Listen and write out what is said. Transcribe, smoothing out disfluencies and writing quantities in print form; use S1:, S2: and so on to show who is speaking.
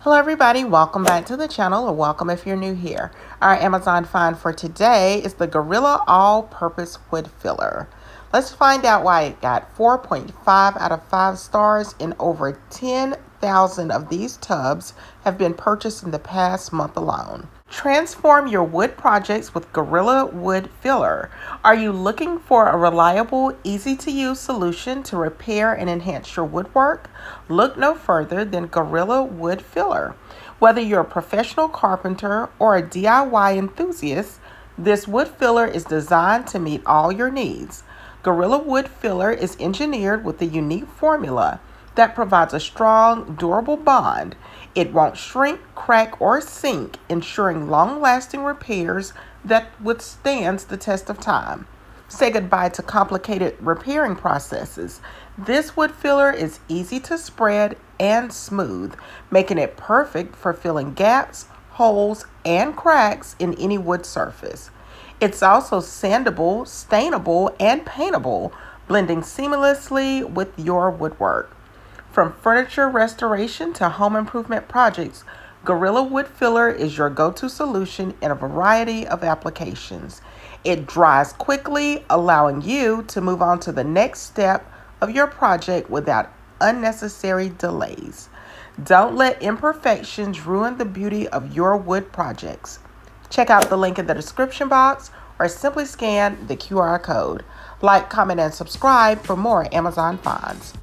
S1: Hello everybody, welcome back to the channel, or welcome if you're new here. Our Amazon find for today is the Gorilla All-Purpose Wood Filler. Let's find out why it got 4.5 out of 5 stars, and over 10,000 of these tubs have been purchased in the past month alone. Transform your wood projects with Gorilla Wood Filler. Are you looking for a reliable, easy-to-use solution to repair and enhance your woodwork? Look no further than Gorilla Wood Filler. Whether you're a professional carpenter or a DIY enthusiast, this wood filler is designed to meet all your needs. Gorilla Wood Filler is engineered with a unique formula that provides a strong, durable bond. It won't shrink, crack, or sink, ensuring long-lasting repairs that withstands the test of time. Say goodbye to complicated repairing processes. This wood filler is easy to spread and smooth, making it perfect for filling gaps, holes, and cracks in any wood surface. It's also sandable, stainable, and paintable, blending seamlessly with your woodwork. From furniture restoration to home improvement projects, Gorilla Wood Filler is your go-to solution in a variety of applications. It dries quickly, allowing you to move on to the next step of your project without unnecessary delays. Don't let imperfections ruin the beauty of your wood projects. Check out the link in the description box or simply scan the QR code. Like, comment, and subscribe for more Amazon finds.